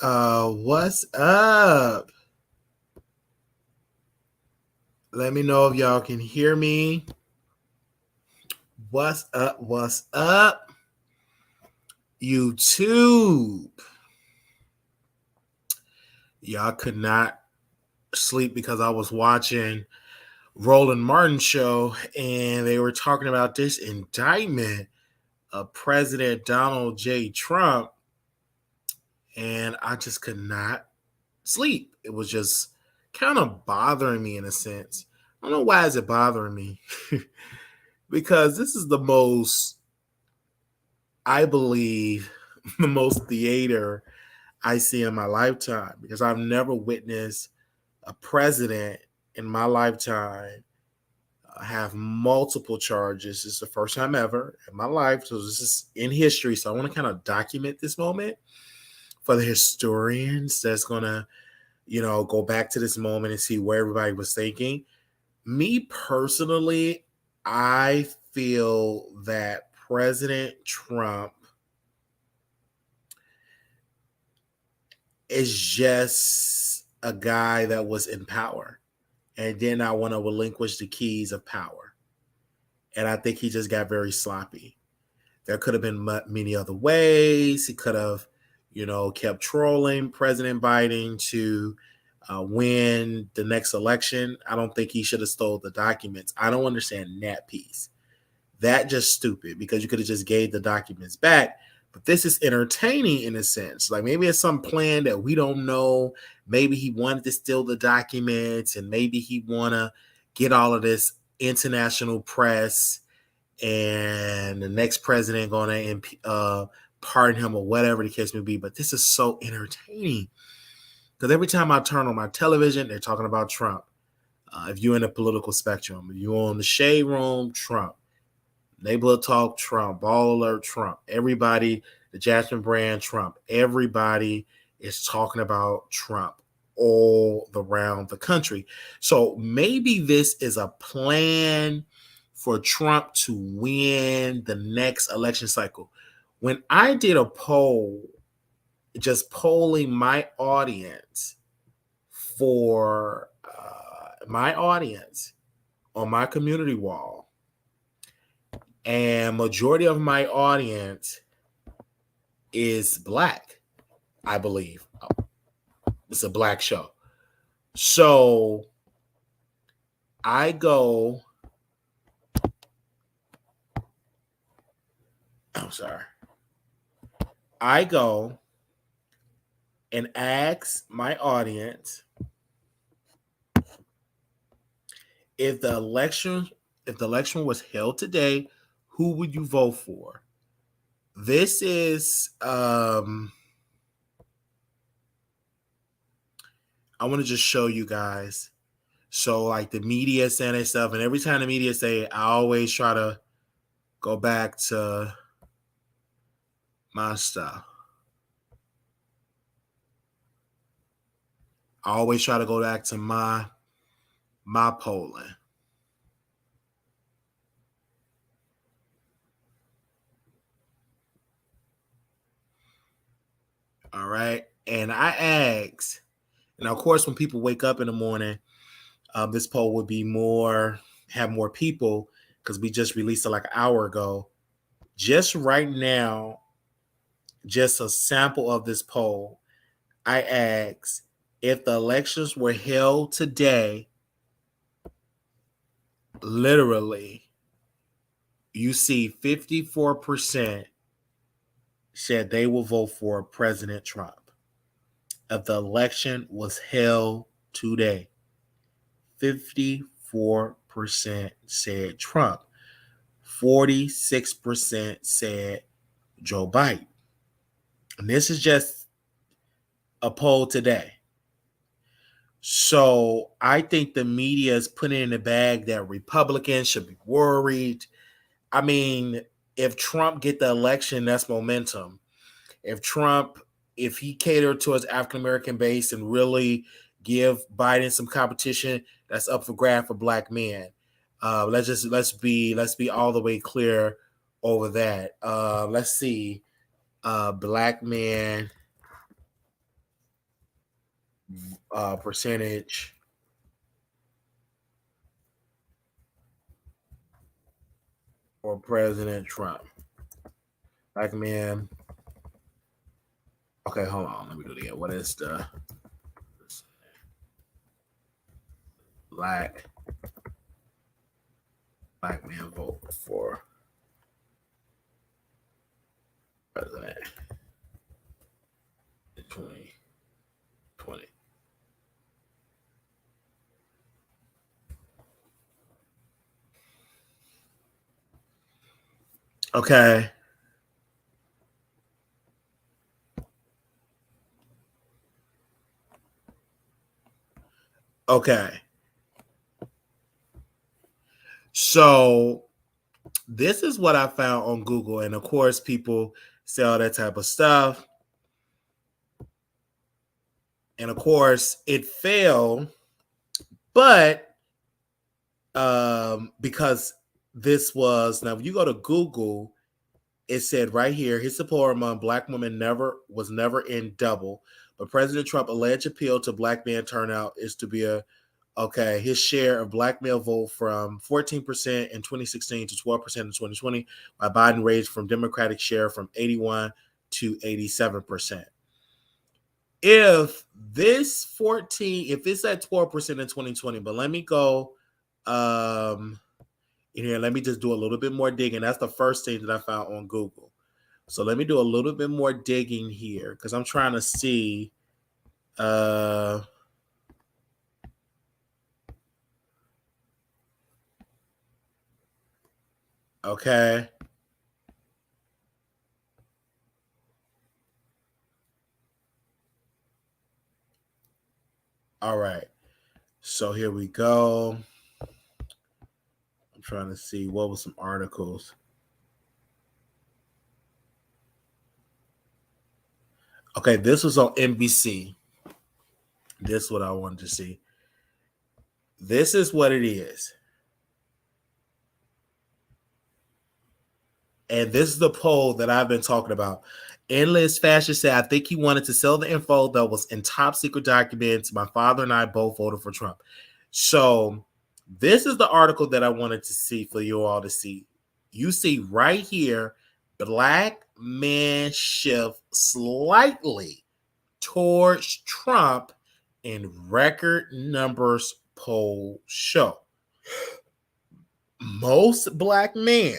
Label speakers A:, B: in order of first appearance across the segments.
A: What's up? Let me know if y'all can hear me. What's up? What's up? YouTube. Y'all could not sleep because I was watching Roland Martin show and they were talking about this indictment of President Donald J. Trump, and I just could not sleep. It was just kind of bothering me in a sense. I don't know why is it bothering me. Because this is the most, I believe, the most theater I see in my lifetime, because I've never witnessed a president in my lifetime have multiple charges. It's the first time ever in my life. So this is in history. So I want to kind of document this moment for the historians that's going to, go back to this moment and see where everybody was thinking. Me personally, I feel that President Trump is just a guy that was in power and did not want to relinquish the keys of power. And I think he just got very sloppy. There could have been many other ways. He could have, kept trolling President Biden to win the next election. I don't think he should have stole the documents. I don't understand that piece. That just stupid, because you could have just gave the documents back. But this is entertaining in a sense. Like maybe it's some plan that we don't know. Maybe he wanted to steal the documents, and maybe he want to get all of this international press, and the next president going to pardon him or whatever the case may be. But this is so entertaining, because every time I turn on my television, they're talking about Trump. If you're in the political spectrum, if you're on the Shade Room, Trump. Neighborhood Talk, Trump. Ball Alert, Trump. Everybody, the Jasmine brand, Trump. Everybody is talking about Trump all around the country. So maybe this is a plan for Trump to win the next election cycle. When I did a poll, just polling my audience for my audience on my community wall, and majority of my audience is black, I believe. It's a black show. So I go, I go and ask my audience if the election was held today, who would you vote for? This is I want to just show you guys. So like the media saying their stuff, and every time the media say it, I always try to go back to my stuff. I always try to go back to my polling. All right. And I asked, and of course, when people wake up in the morning, this poll would be have more people, because we just released it like an hour ago. Just right now, just a sample of this poll, I asked, if the elections were held today, literally, you see 54% said they will vote for President Trump. If the election was held today, 54% said Trump. 46% said Joe Biden. And this is just a poll today. So I think the media is putting in the bag that Republicans should be worried. I mean, if Trump get the election, that's momentum. If he catered to his African-American base and really give Biden some competition, that's up for grab for black men. Let's be all the way clear over that. Let's see. Black men percentage for President Trump. Black men. Okay, hold on. Let me do it again. What is the black man vote for president in 2020? Okay. Okay. So this is what I found on Google. And of course, people say all that type of stuff. And of course, it failed. But because this was, now when you go to Google, it said right here, his support among black women was never in double. But President Trump alleged appeal to black man turnout is to be his share of black male vote from 14% in 2016 to 12% in 2020, while Biden raised from Democratic share from 81 to 87%. If it's at 12% in 2020, but let me go in here, let me just do a little bit more digging. That's the first thing that I found on Google. So let me do a little bit more digging here because I'm trying to see. Okay. All right. So here we go. I'm trying to see what was some articles. Okay, this was on NBC. This is what I wanted to see. This is what it is. And this is the poll that I've been talking about. Endless Fashion said, I think he wanted to sell the info that was in top secret documents. My father and I both voted for Trump. So this is the article that I wanted to see for you all to see. You see right here, black men shift slightly towards Trump in record numbers poll show. Most black men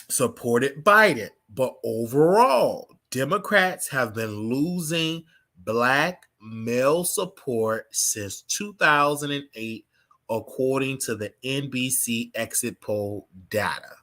A: supported Biden, but overall, Democrats have been losing black male support since 2008, according to the NBC exit poll data.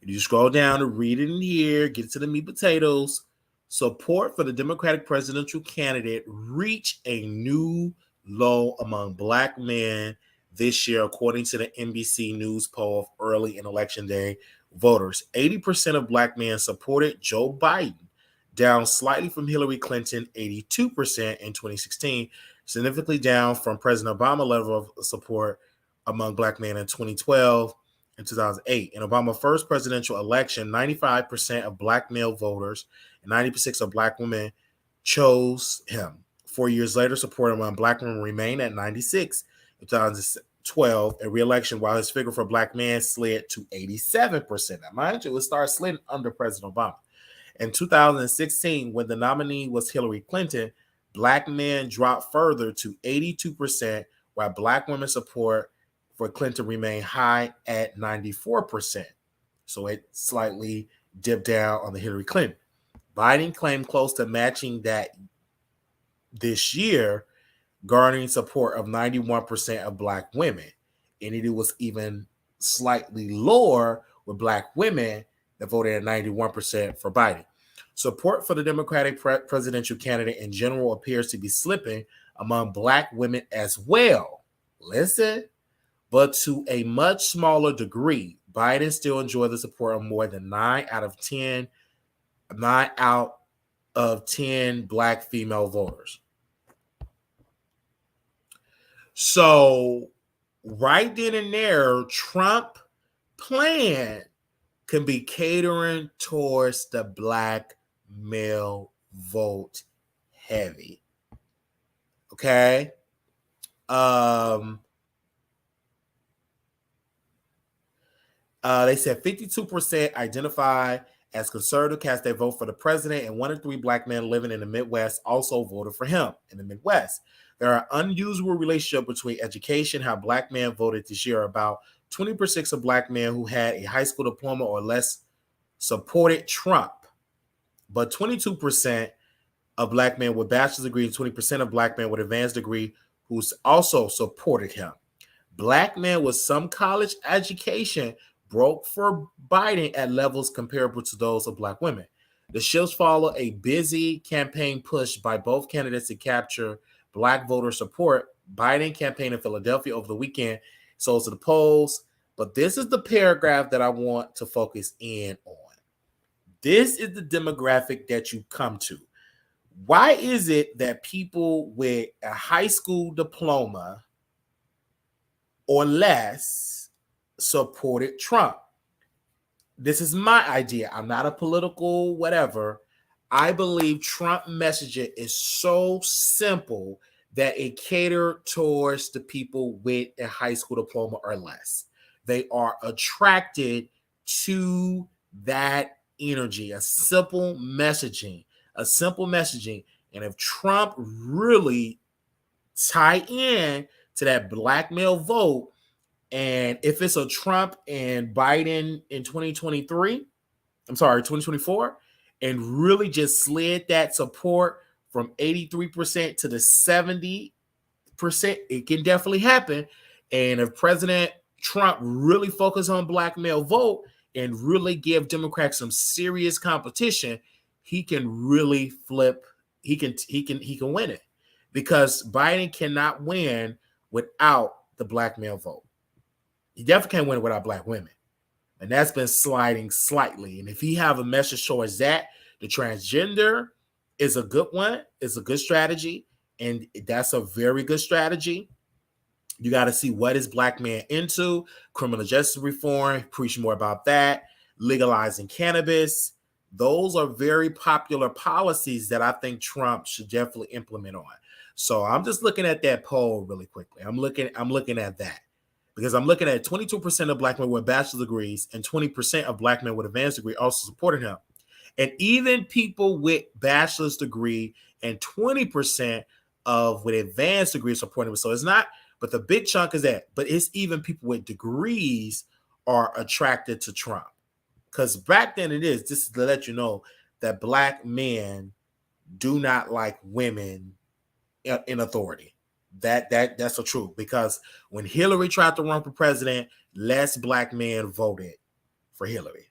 A: If you scroll down and read it in here, get to the meat potatoes, support for the Democratic presidential candidate reached a new low among black men this year, according to the NBC News poll of early in election day voters. 80% of black men supported Joe Biden, down slightly from Hillary Clinton, 82% in 2016, significantly down from President Obama's level of support among black men in 2012 and 2008. In Obama's first presidential election, 95% of black male voters and 90% of black women chose him. 4 years later, support among black women remained at 96 in 2012, a re-election, while his figure for black men slid to 87%. Now, mind you, it started sliding under President Obama. In 2016, when the nominee was Hillary Clinton, black men dropped further to 82%, while black women's support for Clinton remained high at 94%. So it slightly dipped down on the Hillary Clinton. Biden claimed close to matching that this year, garnering support of 91% of black women. And it was even slightly lower with black women that voted at 91% for Biden. Support for the Democratic presidential candidate in general appears to be slipping among black women as well. Listen, but to a much smaller degree. Biden still enjoyed the support of more than 9 out of 10 black female voters. So right then and there, Trump plan can be catering towards the black male vote heavy. Okay. They said 52% identify as conservative cast their vote for the president, and 1 in 3 black men living in the Midwest also voted for him in the Midwest. There are unusual relationship between education, how black men voted this year. About 20% of black men who had a high school diploma or less supported Trump, but 22% of black men with bachelor's degree and 20% of black men with advanced degree who also supported him. Black men with some college education broke for Biden at levels comparable to those of black women. The shifts follow a busy campaign push by both candidates to capture black voter support. Biden campaign in Philadelphia over the weekend sold to the polls, but this is the paragraph that I want to focus in on. This is the demographic that you come to. Why is it that people with a high school diploma or less supported Trump? This is my idea. I'm not a political whatever. I believe Trump messaging is so simple that it catered towards the people with a high school diploma or less. They are attracted to that energy, a simple messaging. And if Trump really tie in to that black male vote, and if it's a Trump and Biden in 2024, and really just slid that support from 83% to the 70%, it can definitely happen. And if President Trump really focus on black male vote and really give Democrats some serious competition, he can really flip. He can win it, because Biden cannot win without the black male vote. He definitely can't win without black women. And that's been sliding slightly. And if he have a message towards that, the transgender is a good one. It's a good strategy. And that's a very good strategy. You got to see what is black man into. Criminal justice reform, preach more about that. Legalizing cannabis. Those are very popular policies that I think Trump should definitely implement on. So I'm just looking at that poll really quickly. I'm looking at that. Because I'm looking at 22% of black men with bachelor's degrees and 20% of black men with advanced degree also supported him. And even people with bachelor's degree and 20% of with advanced degrees supporting him. So it's not, but the big chunk is that. But it's even people with degrees are attracted to Trump. Because back then this is to let you know that black men do not like women in authority. That's the truth, because when Hillary tried to run for president, less black men voted for Hillary.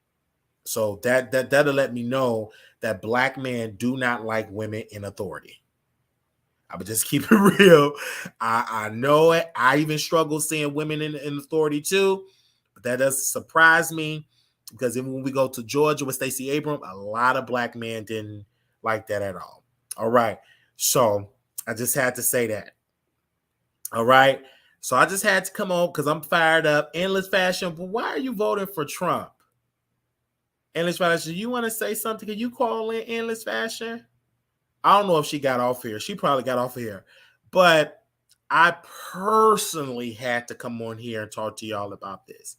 A: So that'll let me know that black men do not like women in authority. I would just keep it real. I know it. I even struggle seeing women in authority too, but that doesn't surprise me, because even when we go to Georgia with Stacey Abrams, a lot of black men didn't like that at all. All right. So I just had to say that. All right. So I just had to come on because I'm fired up. Endless Fashion. But why are you voting for Trump? Endless Fashion, you want to say something? Can you call in Endless Fashion? I don't know if she got off here. She probably got off here. But I personally had to come on here and talk to y'all about this.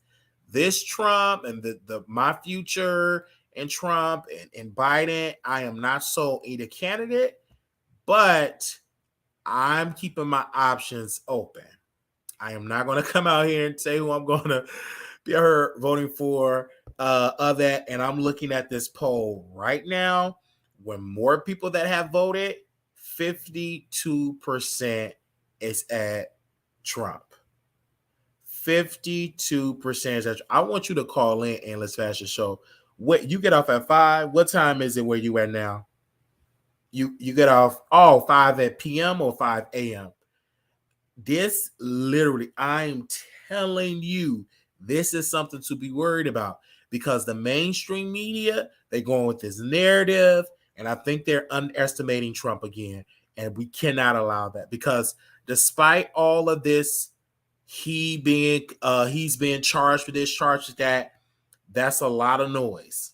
A: This Trump and the my future and Trump and Biden. I am not so either candidate, but I'm keeping my options open. I am not going to come out here and say who I'm going to be voting for of that. And I'm looking at this poll right now. When more people that have voted, 52% is at Trump. 52% is at Trump. I want you to call in Endless Fashion Show. What you get off at 5? What time is it where you at now? You get off 5 p.m. or 5 a.m. This literally, I'm telling you, this is something to be worried about, because the mainstream media, they're going with this narrative, and I think they're underestimating Trump again, and we cannot allow that, because despite all of this, he's being charged with this, charged with that. That's a lot of noise.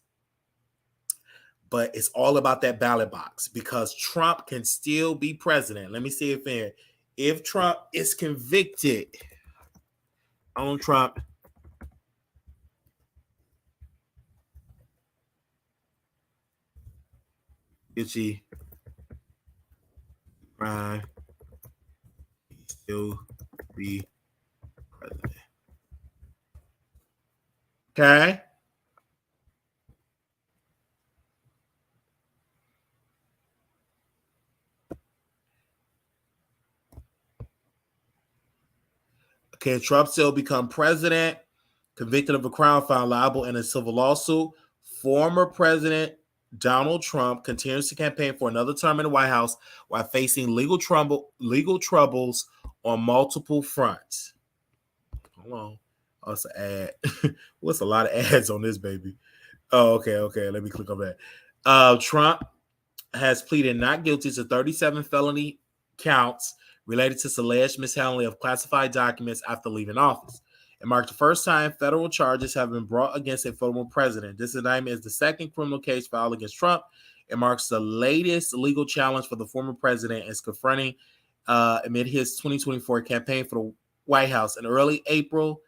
A: but it's all about that ballot box because Trump can still be president. Let me see if Trump is convicted on Trump. Guilty crime, he still be president. Okay. Can Trump still become president? Convicted of a crime, found liable in a civil lawsuit. Former President Donald Trump continues to campaign for another term in the White House while facing legal troubles on multiple fronts. Hold on. Oh, it's an ad. What's a lot of ads on this, baby? Oh, okay. Let me click on that. Trump has pleaded not guilty to 37 felony counts related to alleged mishandling of classified documents after leaving office. It marked the first time federal charges have been brought against a former president. This indictment is the second criminal case filed against Trump. It marks the latest legal challenge for the former president is confronting amid his 2024 campaign for the White House. In early April,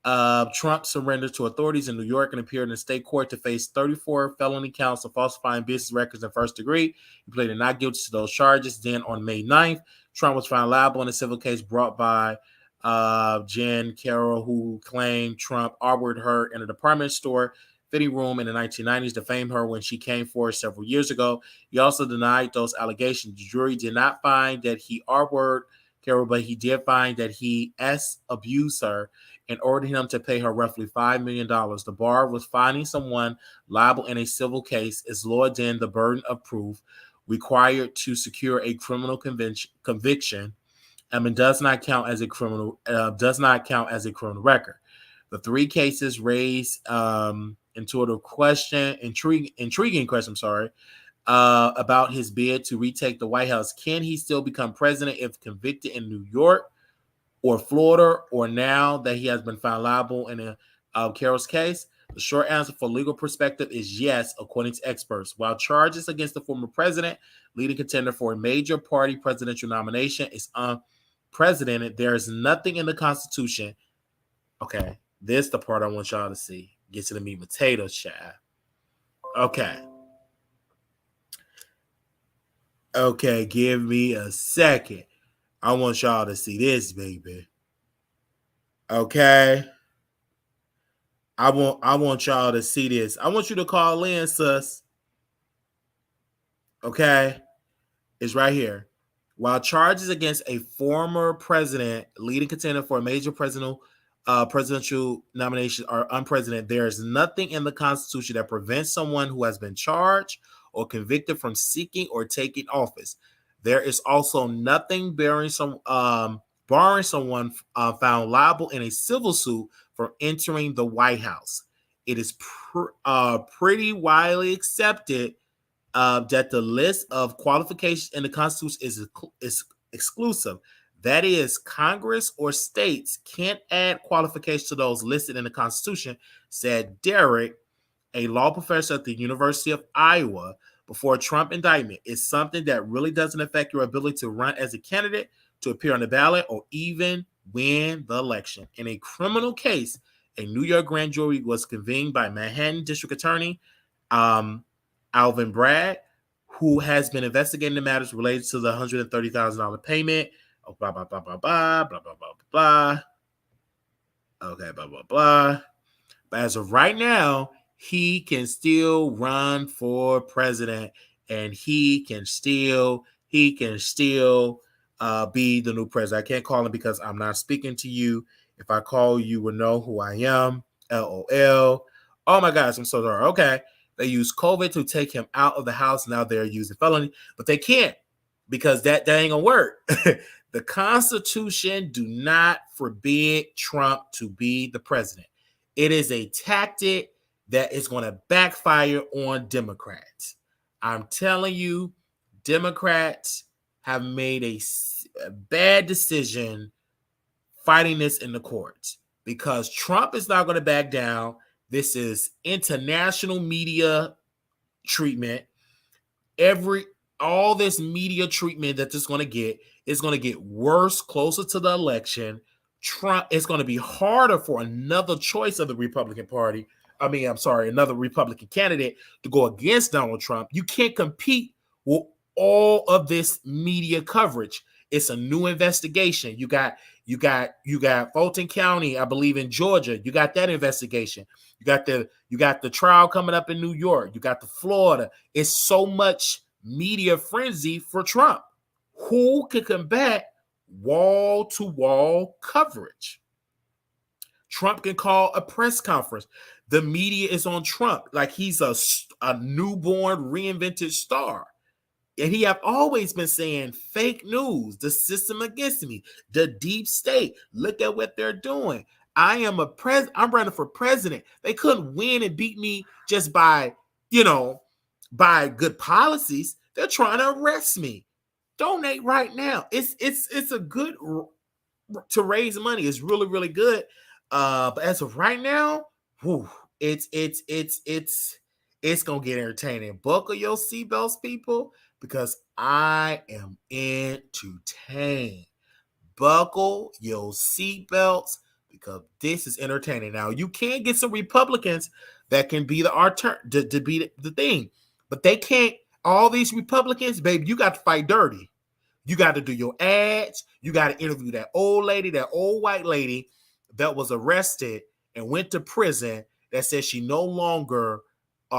A: Trump surrendered to authorities in New York and appeared in a state court to face 34 felony counts of falsifying business records in first degree. He pleaded not guilty to those charges. Then on May 9th, Trump was found liable in a civil case brought by Jen Carroll, who claimed Trump harbored her in a department store fitting room in the 1990s, defamed her when she came forward several years ago. He also denied those allegations. The jury did not find that he harbored Carroll, but he did find that he abused her and ordered him to pay her roughly $5 million. The bar was finding someone liable in a civil case is lower than the burden of proof required to secure a criminal conviction, and does not count as a criminal record. The three cases raise intuitive question, intriguing question. About his bid to retake the White House. Can he still become president if convicted in New York or Florida, or now that he has been found liable in Carroll's case? The short answer from a legal perspective is yes, according to experts. While charges against the former president, leading contender for a major party presidential nomination, is unprecedented, there is nothing in the Constitution. Okay, this is the part I want y'all to see. Get to the meat and potatoes, child. Okay, give me a second. I want y'all to see this, baby. Okay. I want y'all to see this. I want you to call in, sus. Okay. It's right here. While charges against a former president, leading contender for a major presidential nomination are unprecedented, there is nothing in the Constitution that prevents someone who has been charged or convicted from seeking or taking office. There is also nothing barring someone found liable in a civil suit from entering the White House. It is pretty widely accepted that the list of qualifications in the Constitution is exclusive. That is, Congress or states can't add qualifications to those listed in the Constitution, said Derek, a law professor at the University of Iowa, before a Trump indictment. It's something that really doesn't affect your ability to run as a candidate, to appear on the ballot, or even win the election. In a criminal case, a New York grand jury was convened by Manhattan District Attorney Alvin Bragg, who has been investigating the matters related to the $130,000 payment. Oh, blah, blah, blah, blah, blah, blah, blah, blah, blah. Okay, blah, blah, blah. But as of right now, he can still run for president, and he can still be the new president. I can't call him because I'm not speaking to you. If I call you, will know who I am. LOL. Oh my gosh, I'm so sorry. Okay. They used COVID to take him out of the house. Now they're using felony, but they can't because that ain't gonna work. The Constitution do not forbid Trump to be the president. It is a tactic that is going to backfire on Democrats. I'm telling you, Democrats have made a bad decision fighting this in the courts because Trump is not going to back down. This is international media treatment, all this media treatment that this is going to get is going to get worse closer to the election. Trump, it's going to be harder for another choice of the Republican Party. Another Republican candidate to go against Donald Trump. You can't compete with all of this media coverage. It's a new investigation. You got Fulton County, I believe in Georgia. You got that investigation. You got the trial coming up in New York. You got the Florida. It's so much media frenzy for Trump. Who can combat wall-to-wall coverage? Trump can call a press conference. The media is on Trump like he's a newborn, reinvented star. And he have always been saying fake news, the system against me, the deep state. Look at what they're doing. I'm running for president. They couldn't win and beat me just by good policies. They're trying to arrest me. Donate right now. It's a good to raise money. It's really, really good. But as of right now, it's gonna get entertaining. Buckle your seatbelts, people, because I am entertained. Buckle your seatbelts because this is entertaining. Now you can get some Republicans that can be to be the thing, but they can't. All these Republicans, baby, you got to fight dirty. You got to do your ads. You got to interview that old white lady that was arrested and went to prison that says she no longer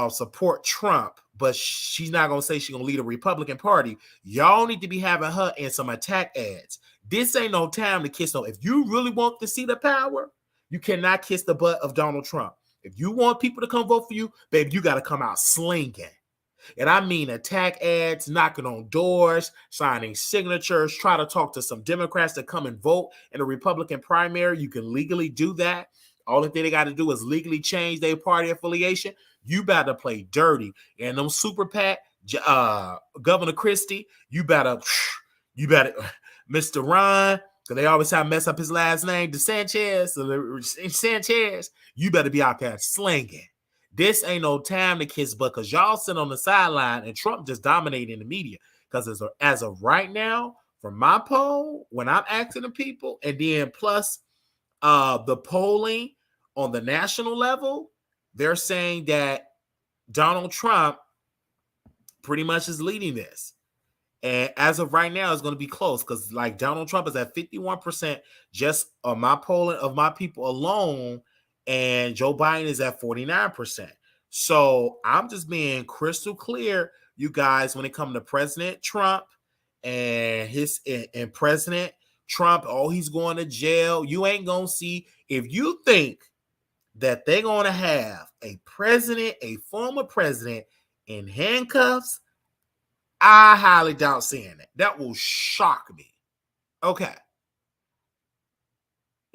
A: support Trump, but she's not going to say she's going to lead a Republican Party. Y'all need to be having her in some attack ads. This ain't no time to kiss no. If you really want to see the power, you cannot kiss the butt of Donald Trump. If you want people to come vote for you, baby, you got to come out slinging. And I mean attack ads, knocking on doors, signing signatures, try to talk to some Democrats to come and vote in a Republican primary. You can legally do that. Only thing they got to do is legally change their party affiliation. You better play dirty. And them super PAC, Governor Christie, you better, Mr. Ron, because they always have to mess up his last name, Sanchez, you better be out there slinging. This ain't no time to kiss butt because y'all sit on the sideline and Trump just dominating the media. Because as of right now, from my poll, when I'm asking the people, and then plus the polling on the national level, they're saying that Donald Trump pretty much is leading this. And as of right now, it's going to be close because like Donald Trump is at 51% just on my polling of my people alone. And Joe Biden is at 49%. So I'm just being crystal clear, you guys, when it comes to President Trump and President Trump, he's going to jail. You ain't going to see. If you think that they're going to have a former president in handcuffs, I highly doubt seeing it. That will shock me. Okay.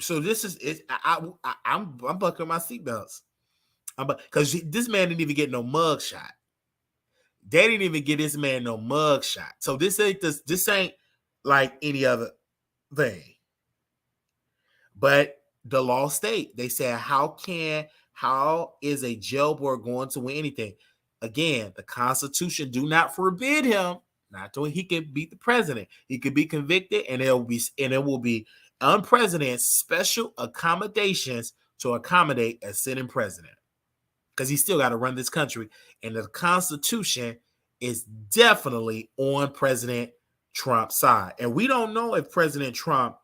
A: So this is it. I'm buckling my seatbelts. Because this man didn't even get no mug shot. They didn't even get this man no mug shot. So this ain't like any other thing. But the law state, they said, how is a jail board going to win anything? Again, the Constitution do not forbid him not to. He can beat the president. He could be convicted, and it will be unprecedented special accommodations to accommodate a sitting president, because he still got to run this country, and the Constitution is definitely on President Trump's side. And we don't know if President Trump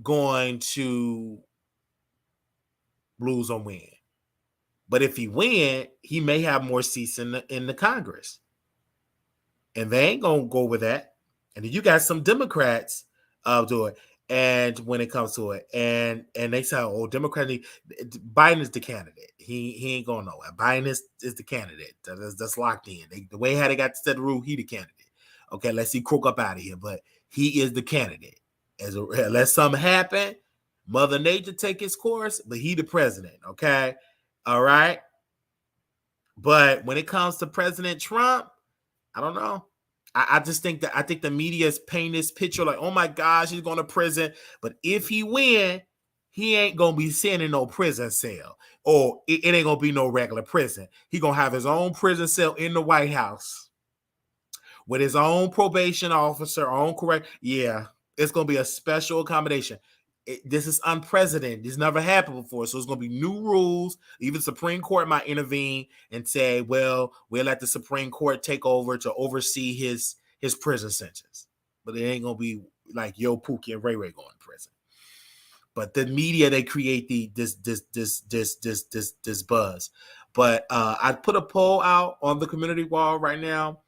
A: going to lose or win. But if he win, he may have more seats in the Congress. And they ain't going to go with that. And then you got some Democrats do it. And when it comes to it, and they say, Biden is the candidate. He ain't going nowhere. Biden is the candidate. That's locked in. The way how they got to set the rule, he the candidate. Okay, let's see Crook up out of here. But he is the candidate. Unless something happen, Mother Nature take his course, but he the president. Okay, All right. But when it comes to President Trump, I don't know. I just think that I think the media is painting this picture like, oh my gosh, he's going to prison. But if he win, he ain't gonna be sitting in no prison cell, or it ain't gonna be no regular prison. He gonna have his own prison cell in the White House with his own probation officer, own correct. Yeah, it's gonna be a special accommodation. This is unprecedented. This never happened before, so it's gonna be new rules. Even the Supreme Court might intervene and say, "Well, we'll let the Supreme Court take over to oversee his prison sentence." But it ain't gonna be like Yo Pookie and Ray Ray going to prison. But the media, they create this buzz. But I put a poll out on the community wall right now.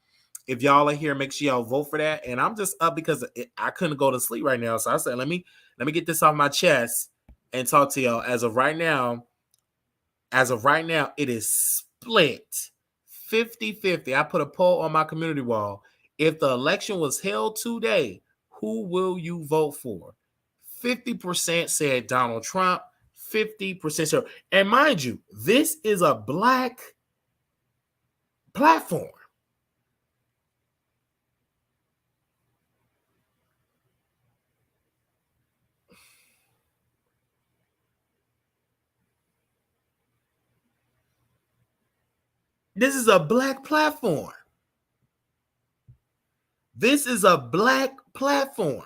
A: If y'all are here, make sure y'all vote for that. And I'm just up because I couldn't go to sleep right now, so I said, let me get this off my chest and talk to y'all. As of right now, it is split 50-50. I put a poll on my community wall. If the election was held today, who will you vote for? 50% said Donald Trump, 50% said, and mind you, this is a black platform. This is a black platform. This is a black platform.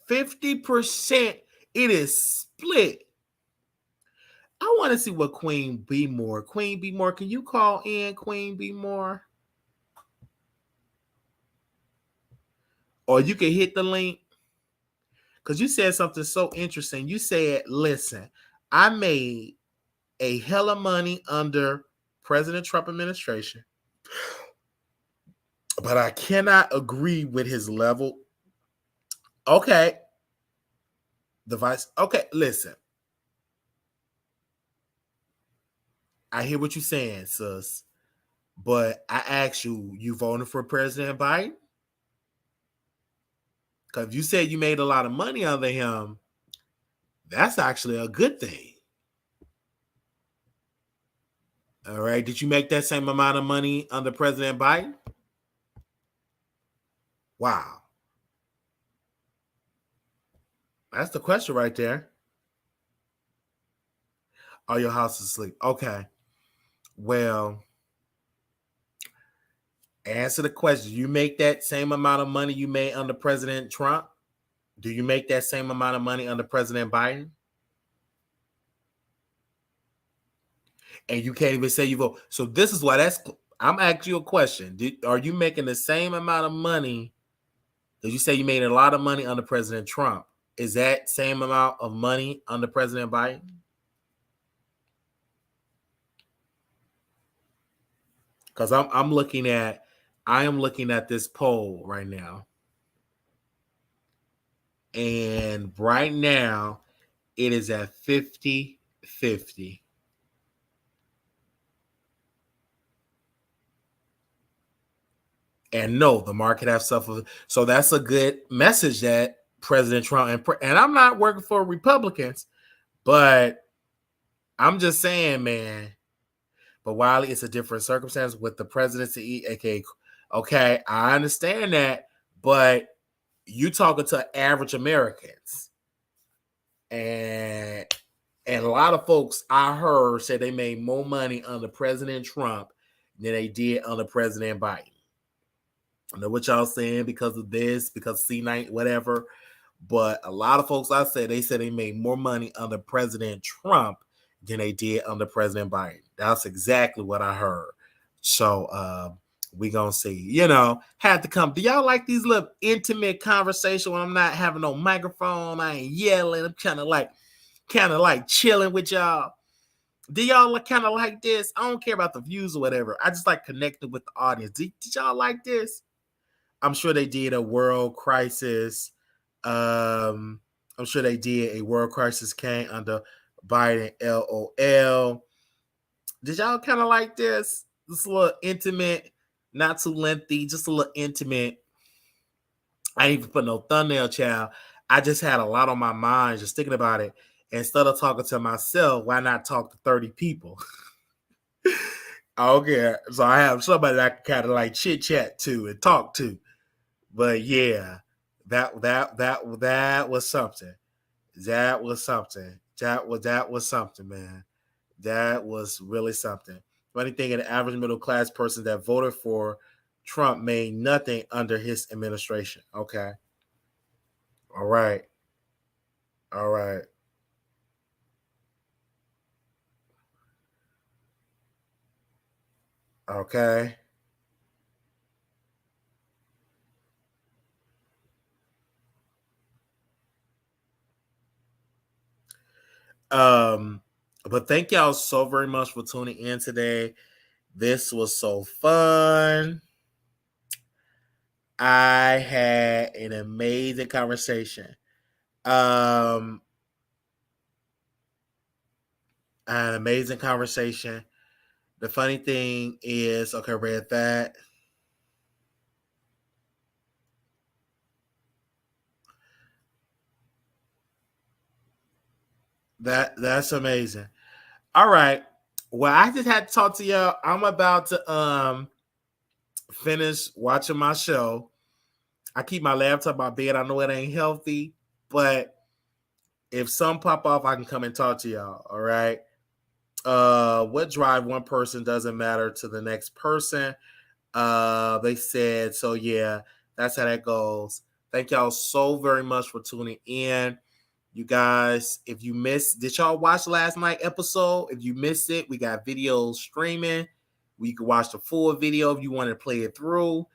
A: %50%. It is split. I want to see what Queen B More. Queen B More, can you call in Queen B More? Or you can hit the link. Because you said something so interesting. You said, listen, I made a hell of money under President Trump administration, but I cannot agree with his level. Okay. Device. Okay, listen. I hear what you're saying, sis. But I ask you, you voting for President Biden? Because you said you made a lot of money under him. That's actually a good thing. All right. Did you make that same amount of money under President Biden? Wow. That's the question right there. Oh, your house is asleep. Okay. Well, answer the question. You make that same amount of money you made under President Trump? Do you make that same amount of money under President Biden? And you can't even say you vote. So this is why I'm asking you a question. Are you making the same amount of money? Because you say you made a lot of money under President Trump. Is that same amount of money under President Biden? Because I am looking at this poll right now. And right now, it is at 50-50. And no, the market have suffered. So that's a good message that President Trump, and I'm not working for Republicans, but I'm just saying, man. But Wiley, it's a different circumstance with the presidency. Okay, I understand that, but you talking to average Americans, and a lot of folks I heard say they made more money under President Trump than they did under President Biden. I know what y'all saying because of this, because C9, whatever. But a lot of folks I said, they said they made more money under President Trump than they did under President Biden. That's exactly what I heard. So we gonna see. Had to come. Do y'all like these little intimate conversations when I'm not having no microphone? I ain't yelling. I'm kind of like chilling with y'all. Do y'all kind of like this? I don't care about the views or whatever. I just like connecting with the audience. Did y'all like this? I'm sure they did a world crisis. I'm sure they did a world crisis came under Biden. LOL. Did y'all kind of like this? This a little intimate, not too lengthy, just a little intimate I ain't even put no thumbnail, child. I just had a lot on my mind just thinking about it. Instead of talking to myself, why not talk to 30 people? Okay, so I have somebody that I can kind of like chit chat to and talk to. But yeah, that was something. That was something. That was something, man. That was really something. Funny thing, an average middle class person that voted for Trump made nothing under his administration. Okay. All right. All right. Okay. Um, but thank y'all so very much for tuning in today. This was so fun. I had an amazing conversation. Um, I had an amazing conversation. The funny thing is, okay, read that. That's amazing. All right. Well, I just had to talk to y'all. I'm about to finish watching my show. I keep my laptop by bed. I know it ain't healthy, but if some pop off, I can come and talk to y'all. All right. What drive one person doesn't matter to the next person. They said so. Yeah, that's how that goes. Thank y'all so very much for tuning in. You guys, if you missed, did y'all watch last night episode? If you missed it, we got videos streaming. We can watch the full video if you want to play it through.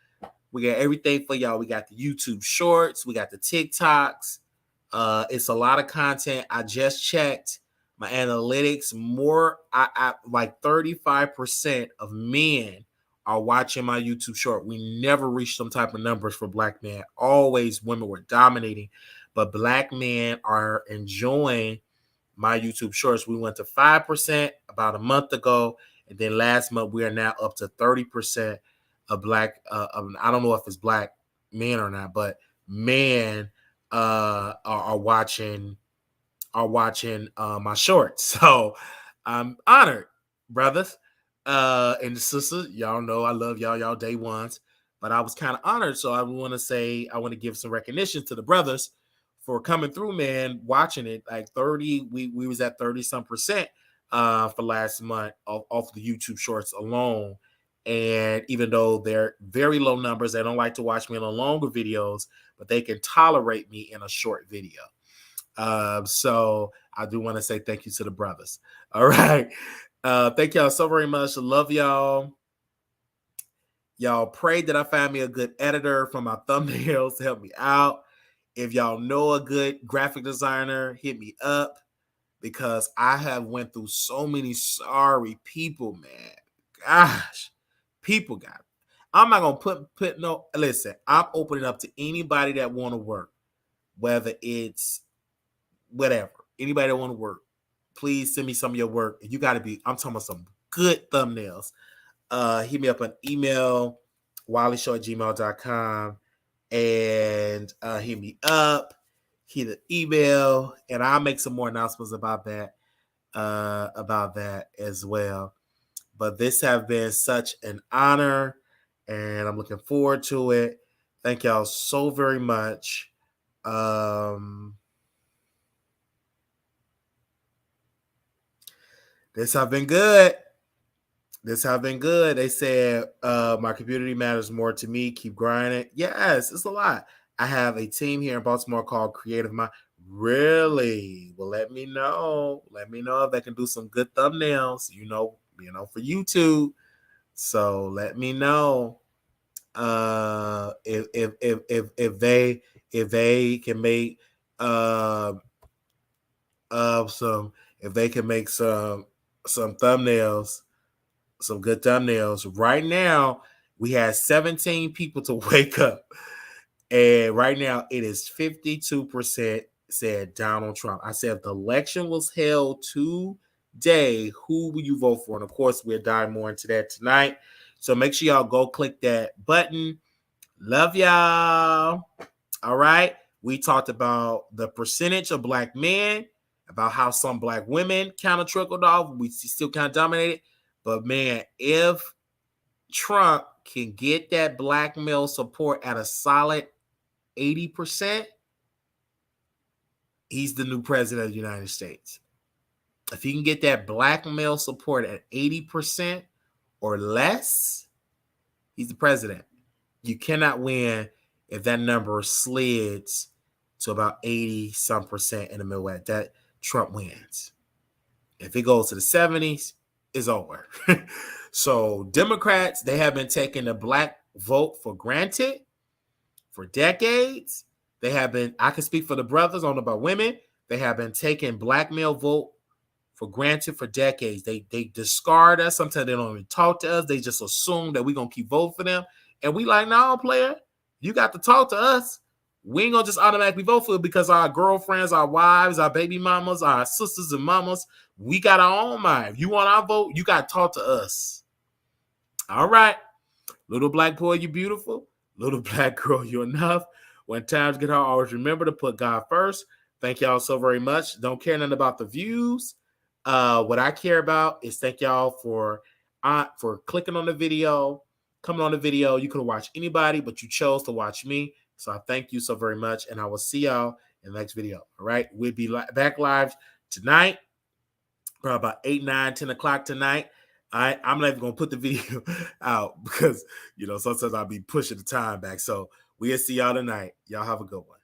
A: We got everything for y'all. We got the YouTube shorts. We got the TikToks. It's a lot of content. I just checked my analytics. I like 35% of men are watching my YouTube short. We never reached some type of numbers for black men. Always women were dominating, but black men are enjoying my YouTube shorts. We went to 5% about a month ago, and then last month we are now up to 30% of black. I don't know if it's black men or not, but men are watching my shorts. So I'm honored, brothers and sisters. Y'all know I love y'all. Y'all day ones, but I was kind of honored. So I want to give some recognition to the brothers for coming through, man. Watching it like 30. We was at 30 some percent for last month off the YouTube shorts alone. And even though they're very low numbers, they don't like to watch me in the longer videos, but they can tolerate me in a short video. So I do want to say thank you to the brothers. All right. Thank y'all so very much. Love y'all. Y'all pray that I find me a good editor for my thumbnails to help me out. If y'all know a good graphic designer, hit me up because I have went through so many sorry people, man. Gosh, people got it. I'm not gonna put no. Listen, I'm opening up to anybody that want to work, whether it's whatever. Anybody that want to work, please send me some of your work. You got to be. I'm talking about some good thumbnails. Hit me up on email, wileyshow@gmail.com, and hit me up. Hit an email, and I'll make some more announcements about that as well. But this have been such an honor, and I'm looking forward to it. Thank y'all so very much. This have been good. This have been good. They said my community matters more to me. Keep grinding. Yes, it's a lot. I have a team here in Baltimore called Creative Mind. Really? Well, let me know. Let me know if they can do some good thumbnails. For YouTube. So let me know. If they can make some if they can make some thumbnails, some good thumbnails. Right now, we had 17 people to wake up. And right now it is 52% said Donald Trump. I said if the election was held today, who will you vote for? And of course, we'll dive more into that tonight. So make sure y'all go click that button. Love y'all. All right. We talked about the percentage of black men, about how some black women kind of trickled off. We still kind of dominated. But man, if Trump can get that black male support at a solid 80%, he's the new president of the United States. If he can get that black male support at 80% or less, he's the president. You cannot win if that number slides to about 80 some percent in the Midwest. That Trump wins. If it goes to the 70s, it's over. So Democrats, they have been taking the black vote for granted for decades. They have been, I can speak for the brothers, I don't know about women. They have been taking black male vote for granted for decades. They discard us. Sometimes they don't even talk to us. They just assume that we're going to keep voting for them. And we like, no, player, you got to talk to us. We ain't going to just automatically vote for it because our girlfriends, our wives, our baby mamas, our sisters and mamas, we got our own mind. If you want our vote, you got to talk to us. All right. Little black boy, you beautiful. Little black girl, you enough. When times get hard, always remember to put God first. Thank y'all so very much. Don't care nothing about the views. What I care about is thank y'all for clicking on the video, coming on the video. You could have watched anybody, but you chose to watch me. So I thank you so very much, and I will see y'all in the next video. All right, we'll be back live tonight, probably about 8, 9, 10 o'clock tonight. All right, I'm not even going to put the video out because, sometimes I'll be pushing the time back. So we'll see y'all tonight. Y'all have a good one.